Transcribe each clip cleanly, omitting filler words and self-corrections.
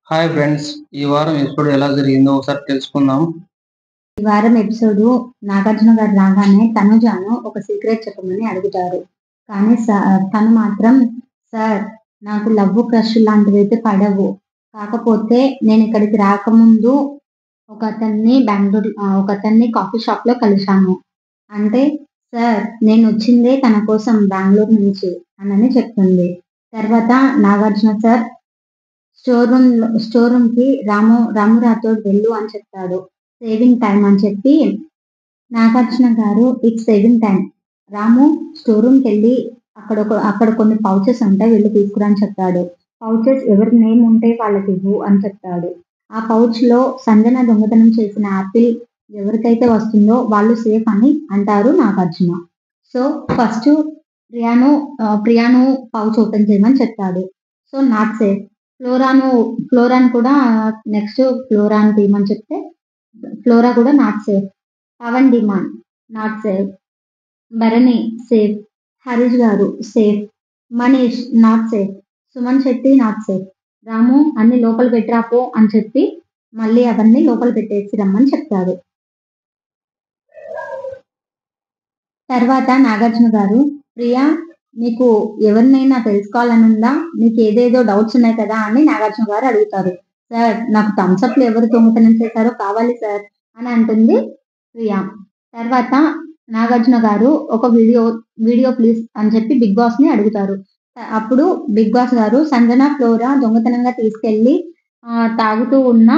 Hi friends! ఈ వారం episode ఎలా జరిగిందో ఒకసారి తెలుసుకుందాం. ఈ వారం ఎపిసోడ్ నాగార్జున గారు రాగానే తనుజాను ఒక సీక్రెట్ చెప్పమని అడుగుతారు. కానీ తను మాత్రం సార్ నాకు లవ్ క్రష్ లాంటివి అయితే పడవు. కాకపోతే నేను ఇక్కడికి రాకముందు ఒక అతన్ని కాఫీ షాప్ లో కలిశాను. అంటే సార్ నేను వచ్చిందే తన కోసం బెంగళూరు నుంచి అని చెప్తుంది. తర్వాత నాగార్జున సార్ స్టోర్ రూమ్ కి రాము రాథోడ్ వెళ్ళు అని చెప్తాడు. సేవింగ్ టైం అని చెప్పి నాగార్జున గారు it's saving time, Ramu store రూమ్కి వెళ్ళి అక్కడ కొన్ని పౌచెస్ ఉంటాయి వెళ్ళి తీసుకురా అని చెప్తాడు. పౌచెస్ ఎవరి నేమ్ ఉంటే వాళ్ళకి ఇవ్వు అని చెప్తాడు. ఆ పౌచ్ లో సంజన దొంగతనం చేసిన యాపిల్ ఎవరికైతే వస్తుందో వాళ్ళు సేఫ్ అని అంటారు నాగార్జున. సో ఫస్ట్ ప్రియాను పౌచ్ ఓపెన్ చేయమని చెప్తాడు. So not safe. ఫ్లోరాన్ కూడా నెక్స్ట్ ఫ్లోరాన్ తీయమని చెప్తే ఫ్లోరా కూడా not safe. Pavan Demon not safe. Bharani safe. Harish గారు safe. Manish not safe. Suman Shetty not safe. Ramu అన్ని లోపల పెట్టరాపో అని చెప్పి మళ్ళీ అవన్నీ లోపల పెట్టేసి రమ్మని చెప్తాడు. తర్వాత నాగార్జున గారు ప్రియా నీకు ఎవరినైనా తెలుసుకోవాలని ఉందా, నీకు ఏదేదో డౌట్స్ ఉన్నాయి కదా అని నాగార్జున గారు అడుగుతారు. సార్ నాకు థమ్స్అప్ లో ఎవరు దొంగతనం చేశారో కావాలి సార్ అని అంటుంది ప్రియా. తర్వాత నాగార్జున గారు ఒక వీడియో ప్లీజ్ అని చెప్పి బిగ్ బాస్ ని అడుగుతారు. అప్పుడు బిగ్ బాస్ గారు సంజన ఫ్లోరా దొంగతనంగా తీసుకెళ్లి తాగుతూ ఉన్న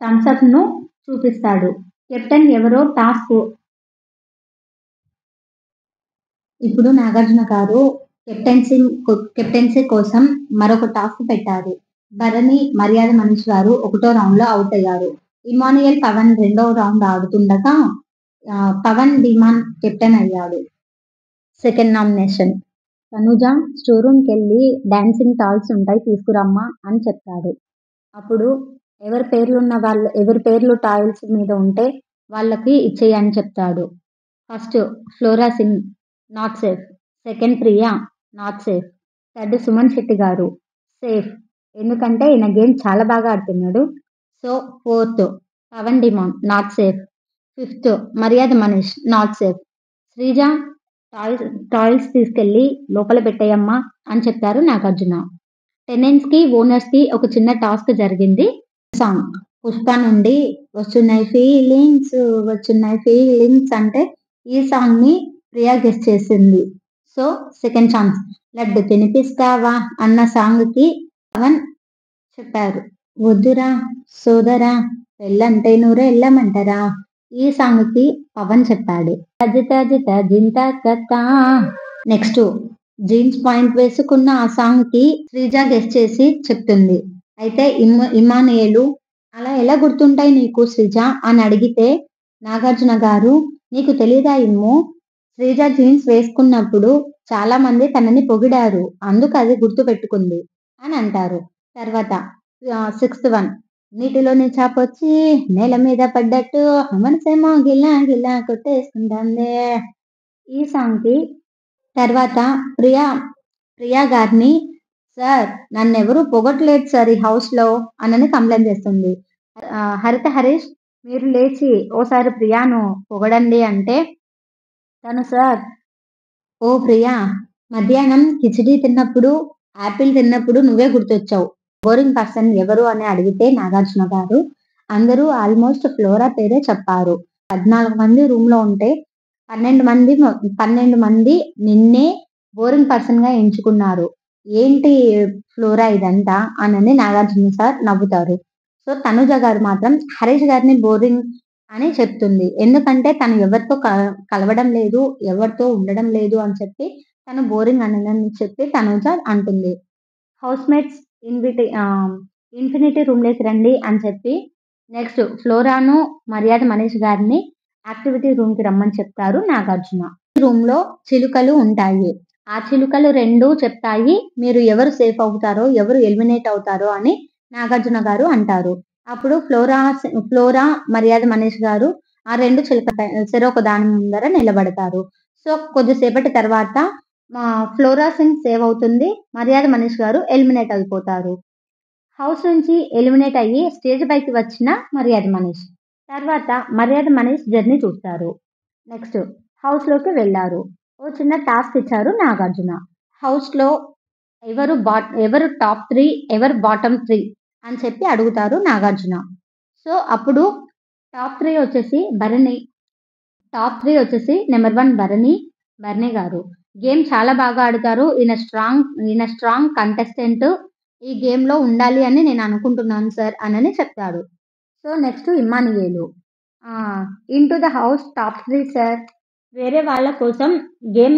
థమ్స్అప్ ను చూపిస్తాడు. కెప్టెన్ ఎవరో టాస్క్. ఇప్పుడు నాగార్జున గారు కెప్టెన్సీ కోసం మరొక టాస్క్ పెట్టారు. భరణి మర్యాద మనీష్ గారు 1వ రౌండ్ లో అవుట్ అయ్యారు. ఇమానుయల్ పవన్ 2వ రౌండ్ ఆడుతుండగా పవన్ డిమాన్ కెప్టెన్ అయ్యాడు. Second nomination. తనుజ స్టోర్ రూమ్కి వెళ్ళి డాన్సింగ్ టాల్స్ ఉంటాయి తీసుకురమ్మా అని చెప్తాడు. అప్పుడు ఎవరి పేర్లు టాయిల్స్ మీద ఉంటే వాళ్ళకి ఇచ్చేయని చెప్తాడు. First Flora Singh not safe. Second Priya not safe. Third Suman Shetty గారు సేఫ్, ఎందుకంటే ఈయన గేమ్ చాలా బాగా ఆడుతున్నాడు. So fourth Pavan Demon not safe. Fifth మర్యాద మనీష్ నాట్ సేఫ్. శ్రీజ టాయిల్స్ తీసుకెళ్లి లోపల పెట్టేయమ్మా అని చెప్పారు నాగార్జున. టెనెంట్స్ కి ఓనర్స్ కి ఒక చిన్న టాస్క్ జరిగింది. సాంగ్ పుష్ప నుండి వస్తున్నాయి ఫీలింగ్స్ అంటే ఈ సాంగ్ ని ప్రియా గెస్ట్ చేసింది. So second chance. లడ్డు తినిపిస్తావా అన్న సాంగ్ కి పవన్ చెప్పారు వద్దురా సోదరా పెళ్ళంటే నూరే వెళ్ళమంటారా, ఈ సాంగ్ కి పవన్ చెప్పాడు. నెక్స్ట్ జీన్స్ పాయింట్ వేసుకున్న ఆ సాంగ్ కి శ్రీజ గెస్ట్ చేసి చెప్తుంది. అయితే ఇమానుయేలు అలా ఎలా గుర్తుంటాయి నీకు శ్రీజ అని అడిగితే నాగార్జున గారు నీకు తెలీదా ఇమ్ము, శ్రీజ జీన్స్ వేసుకున్నప్పుడు చాలా మంది తనని పొగిడారు, అందుకు అది గుర్తు పెట్టుకుంది అని అంటారు. తర్వాత 6th వన్. నీటిలోని చాపొచ్చి నేల మీద పడ్డట్టు మనసేమో గిల్లా గిల్లా కొట్టేసుకుంటాందే, ఈ సాంగ్ కి. తర్వాత ప్రియా గారిని సార్ నన్నెవరూ పొగట్లేదు సార్ ఈ హౌస్ లో అని కంప్లైంట్ చేస్తుంది. హరిత హరీష్ మీరు లేచి ఓసారి ప్రియాను పొగడండి అంటే తను సార్ ఓ ప్రియా మధ్యాహ్నం కిచిడి తిన్నప్పుడు యాపిల్ తిన్నప్పుడు నువ్వే గుర్తొచ్చావు, బోరింగ్ పర్సన్ ఎవరు అని అడిగితే నాగార్జున గారు అందరూ ఆల్మోస్ట్ ఫ్లోరా పేరే చెప్పారు. 14 మంది రూమ్ లో ఉంటే 12 మంది నిన్నే బోరింగ్ పర్సన్ గా ఎంచుకున్నారు, ఏంటి ఫ్లోరా ఇదంతా అని నాగార్జున సార్ నవ్వుతారు. సో తనుజ గారు మాత్రం హరీష్ గారిని బోరింగ్ అని చెప్తుంది, ఎందుకంటే తను ఎవరితో కలవడం లేదు, ఎవరితో ఉండడం లేదు అని చెప్పి తను బోరింగ్ అని చెప్పి తనుజ అంటుంది. హౌస్ మేట్స్ ఇన్ఫినిటీ రూమ్ లేకి రండి అని చెప్పి నెక్స్ట్ ఫ్లోరాను మర్యాద మనీష్ గారిని యాక్టివిటీ రూమ్ కి రమ్మని చెప్తారు నాగార్జున. రూమ్ లో చిలుకలు ఉంటాయి. ఆ చిలుకలు 2 చెప్తాయి మీరు ఎవరు సేఫ్ అవుతారో ఎవరు ఎలిమినేట్ అవుతారో అని నాగార్జున గారు అంటారు. అప్పుడు ఫ్లోరా మర్యాద మనీష్ గారు ఆ 2 చిలుక చెరొక దాని ముందర నిలబడతారు. సో కొద్దిసేపటి తర్వాత ఫ్లోరా సింగ్ సేవ్ అవుతుంది, మర్యాద మనీష్ గారు ఎలిమినేట్ అయిపోతారు. హౌస్ నుంచి ఎలిమినేట్ అయ్యి స్టేజ్ పైకి వచ్చిన మర్యాద మనీష్. తర్వాత మర్యాద మనీష్ జర్నీ చూస్తారు. నెక్స్ట్ హౌస్ లోకి వెళ్ళారు. ఓ చిన్న టాస్క్ ఇచ్చారు నాగార్జున. హౌస్ లో ఎవరు టాప్ 3 ఎవరు బాటమ్ 3 అని చెప్పి అడుగుతారు నాగార్జున. సో అప్పుడు టాప్ 3 వచ్చేసి భరణి. టాప్ 3 వచ్చేసి నెంబర్ 1 భరణి గారు. గేమ్ చాలా బాగా ఆడుతారు. ఈయన స్ట్రాంగ్ కంటెస్టెంట్. ఈ గేమ్ లో ఉండాలి అని నేను అనుకుంటున్నాను సార్ అని చెప్తాడు. So next Immanuel. Into the house top 3 sir. వేరే వాళ్ళ కోసం గేమ్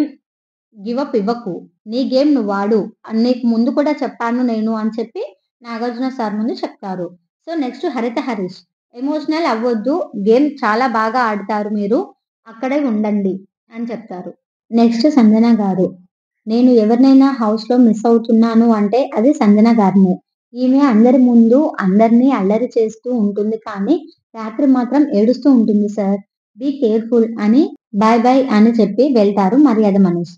గివప్ ఇవ్వకు. నీ గేమ్ నువ్వు ఆడు. నీకు ముందు కూడా చెప్పాను నేను అని చెప్పి నాగార్జున సార్ ముందు చెప్తారు. సో నెక్స్ట్ హరిత హరీష్. ఎమోషనల్ అవ్వొద్దు. గేమ్ చాలా బాగా ఆడతారు మీరు. అక్కడే ఉండండి అని చెప్తారు. నెక్స్ట్ సంజన గారు. నేను ఎవరినైనా హౌస్ లో మిస్ అవుతున్నాను అంటే అది సంజన గారినే. ఈమె అందరి ముందు అందరినీ అల్లరి చేస్తూ ఉంటుంది కానీ రాత్రి మాత్రం ఏడుస్తూ ఉంటుంది సార్. బీ కేర్ఫుల్ అని బాయ్ బాయ్ అని చెప్పి వెళ్తారు మర్యాద మనీష్.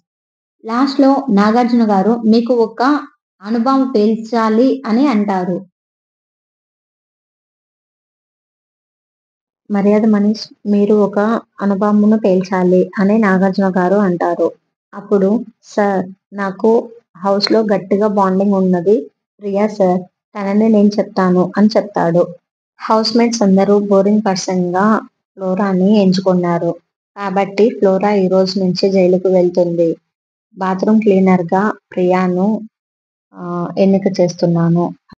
లాస్ట్ లో నాగార్జున గారు మీకు ఒక అనుభవం పేల్చాలి అని అంటారు. మర్యాద మనీష్ మీరు ఒక అనుభవమును పేల్చాలి అని నాగార్జున గారు అంటారు. అప్పుడు సార్ నాకు హౌస్ లో గట్టిగా బాండింగ్ ఉన్నది ప్రియా సార్. తనని నేను చెప్తాను అని చెప్తాడు. హౌస్ మేట్స్ అందరూ బోరింగ్ పర్సన్ గా ఫ్లోరాని ఎంచుకున్నారు. కాబట్టి ఫ్లోరా ఈ రోజు నుంచి జైలుకు వెళ్తుంది. బాత్రూమ్ క్లీనర్ గా ప్రియాను ఎన్నిక చేస్తున్నాను.